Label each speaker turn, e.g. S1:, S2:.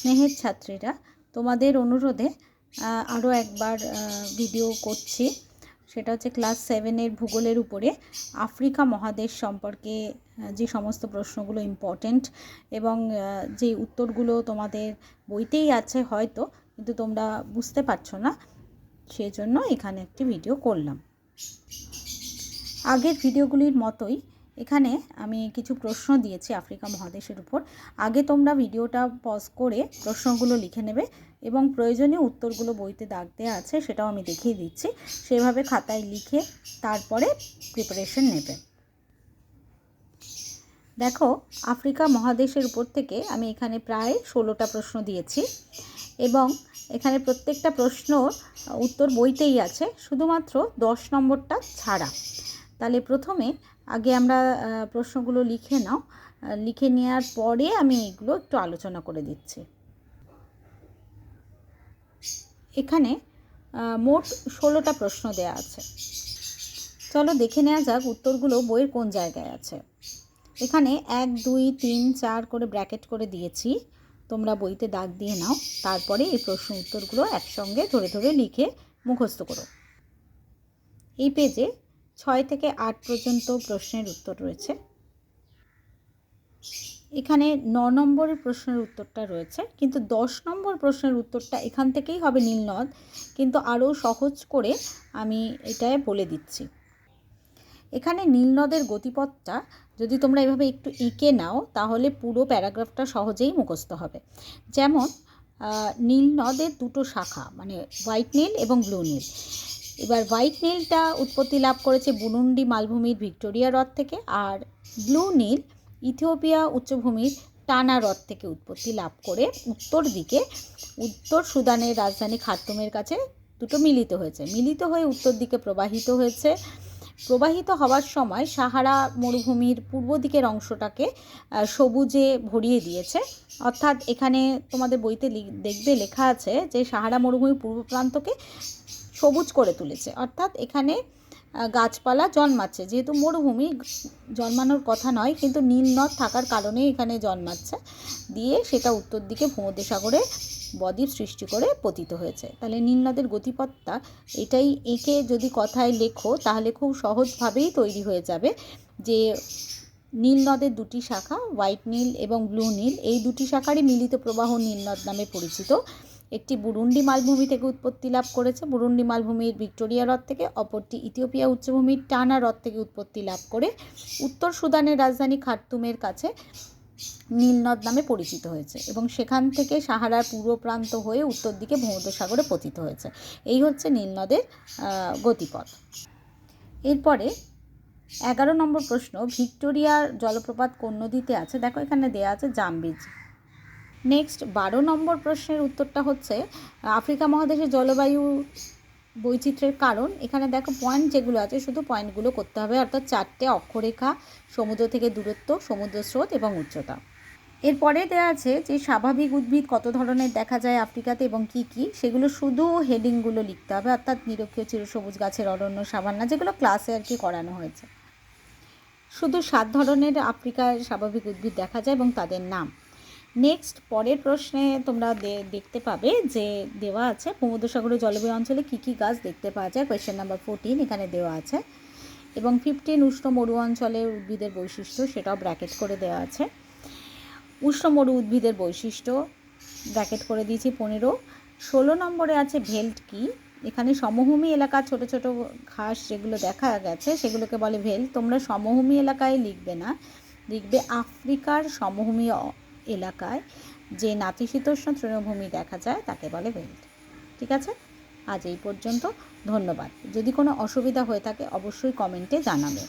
S1: স্নেহের ছাত্রীরা, তোমাদের অনুরোধে আরও একবার ভিডিও করছি। সেটা হচ্ছে ক্লাস 7-এর ভূগোলের উপরে আফ্রিকা মহাদেশ সম্পর্কে যে সমস্ত প্রশ্নগুলো ইম্পর্টেন্ট এবং যে উত্তরগুলো তোমাদের বইতেই আছে হয়তো, কিন্তু তোমরা বুঝতে পারছো না, সেই জন্য এখানে একটি ভিডিও করলাম। আগের ভিডিওগুলির মতোই এখানে আমি কিছু প্রশ্ন দিয়েছি আফ্রিকা মহাদেশের উপর। আগে তোমরা ভিডিওটা পজ করে প্রশ্নগুলো লিখে নেবে এবং প্রয়োজনীয় উত্তরগুলো বইতে দাগ দেওয়া আছে সেটাও আমি দেখিয়ে দিচ্ছি, সেভাবে খাতায় লিখে তারপরে প্রিপারেশন নেবে। দেখো, আফ্রিকা মহাদেশের উপর থেকে আমি এখানে প্রায় 16টা প্রশ্ন দিয়েছি এবং এখানে প্রত্যেকটা প্রশ্নর উত্তর বইতেই আছে, শুধুমাত্র 10 নম্বরটা ছাড়া। তাহলে প্রথমে আগে আমরা প্রশ্নগুলো লিখে নাও, লিখে নেওয়ার পরে আমি এগুলো একটু আলোচনা করে দিচ্ছি। এখানে মোট 16টা প্রশ্ন দেয়া আছে। চলো দেখে নেওয়া যাক উত্তরগুলো বইয়ের কোন জায়গায় আছে। এখানে 1, 2, 3, 4 করে ব্র্যাকেট করে দিয়েছি, তোমরা বইতে দাগ দিয়ে নাও, তারপরে এই প্রশ্ন উত্তরগুলো একসঙ্গে ধরে ধরে লিখে মুখস্থ করো। এই পেজে 6 থেকে 8 পর্যন্ত প্রশ্নের উত্তর রয়েছে। এখানে 9 নম্বরের প্রশ্নের উত্তরটা রয়েছে, কিন্তু 10 নম্বর প্রশ্নের উত্তরটা এখান থেকেই হবে নীলনদ, কিন্তু আরও সহজ করে আমি এটাই বলে দিচ্ছি। এখানে নীলনদের গতিপথটা যদি তোমরা এভাবে একটু এঁকে নাও তাহলে পুরো প্যারাগ্রাফটা সহজেই মুখস্থ হবে। যেমন নীলনদের দুটো শাখা, মানে হোয়াইট নীল এবং ব্লু নীল। এবার হোয়াইট নীলটা উৎপত্তি লাভ করেছে বুরুন্ডি মালভূমির ভিক্টোরিয়া হ্রদ থেকে, আর ব্লু নীল ইথিওপিয়া উচ্চভূমির টানা হ্রদ থেকে উৎপত্তি লাভ করে উত্তর দিকে উত্তর সুদানের রাজধানী খার্তুমের কাছে দুটো মিলিত হয়েছে, মিলিত হয়ে উত্তর দিকে প্রবাহিত হয়েছে। প্রবাহিত হওয়ার সময় সাহারা মরুভূমির পূর্ব দিকের অংশটাকে সবুজে ভরিয়ে দিয়েছে, অর্থাৎ এখানে তোমাদের বইতে দেখবে লেখা আছে যে সাহারা মরুভূমির পূর্ব প্রান্তকে সবুজ করে তুলেছে, অর্থাৎ এখানে গাছপালা জন্মাচ্ছে। যেহেতু মরুভূমি জন্মানোর কথা নয়, কিন্তু নীলনদ থাকার কারণে এখানে জন্মাচ্ছে, দিয়ে সেটা উত্তর দিকে ভূমধ্যসাগরে বদ্বীপ সৃষ্টি করে পতিত হয়েছে। তাহলে নীলনদের গতিপথটা এটাই এঁকে যদি কথায় লেখো তাহলে খুব সহজভাবেই তৈরি হয়ে যাবে যে নীলনদের দুটি শাখা, হোয়াইট নীল এবং ব্লু নীল, এই দুটি শাখারই মিলিত প্রবাহ নীলনদ নামে পরিচিত। একটি বুরুন্ডি মালভূমি থেকে উৎপত্তি লাভ করেছে, বুরুন্ডি মালভূমির ভিক্টোরিয়া হ্রদ থেকে, অপরটি ইথিওপিয়া উচ্চভূমির টানা হ্রদ থেকে উৎপত্তি লাভ করে উত্তর সুদানের রাজধানী খার্তুমের কাছে নীলনদ নামে পরিচিত হয়েছে এবং সেখান থেকে সাহারার পূর্ব প্রান্ত হয়ে উত্তর দিকে ভূমধ্যসাগরে পতিত হয়েছে। এই হচ্ছে নীলনদের গতিপথ। এরপরে 11 নম্বর প্রশ্ন, ভিক্টোরিয়ার জলপ্রপাত কোন নদীতে আছে? দেখো এখানে দেয়া আছে জামবিজি। নেক্সট 12 নম্বর প্রশ্নের উত্তরটা হচ্ছে আফ্রিকা মহাদেশের জলবায়ু বৈচিত্র্যের কারণ। এখানে দেখো পয়েন্ট যেগুলো আছে শুধু পয়েন্টগুলো করতে হবে, অর্থাৎ 4টে অক্ষরেখা, সমুদ্র থেকে দূরত্ব, সমুদ্র স্রোত এবং উচ্চতা। এরপরে দেওয়া আছে যে স্বাভাবিক উদ্ভিদ কত ধরনের দেখা যায় আফ্রিকাতে এবং কি কি, সেগুলো শুধু হেডিংগুলো লিখতে হবে, অর্থাৎ নিরক্ষীয় চিরসবুজ গাছের অরণ্য, সাভান্না, যেগুলো ক্লাসে আর কি করানো হয়েছে। শুধু 7 ধরনের আফ্রিকার স্বাভাবিক উদ্ভিদ দেখা যায় এবং তাদের নাম। নেক্সট পরের প্রশ্নে তোমরা দেখতে পাবে যে দেওয়া আছে ভূমধ্যসাগরীয় জলবায়ু অঞ্চলে কী কী গাছ দেখতে পাওয়া যায়। কোয়েশ্চেন নাম্বার 14 এখানে দেওয়া আছে এবং 15 উষ্ণ মরু অঞ্চলের উদ্ভিদের বৈশিষ্ট্য, সেটাও ব্র্যাকেট করে দেওয়া আছে। উষ্ণ মরু উদ্ভিদের বৈশিষ্ট্য ব্র্যাকেট করে দিয়েছি 15। 16 নম্বরে আছে ভেল্ট কি। এখানে সমভূমি এলাকার ছোট ছোট ঘাস যেগুলো দেখা গেছে সেগুলোকে বলে ভেল্ট। তোমরা সমভূমি এলাকায় লিখবে না, লিখবে আফ্রিকার সমভূমি এলাকায় যে নাতিশীতোষ্ণ তৃণভূমি দেখা যায় তাকে বলে ভেল্ট। ঠিক আছে, আজ এই পর্যন্ত। ধন্যবাদ। যদি কোনো অসুবিধা হয়ে থাকে অবশ্যই কমেন্টে জানাবে।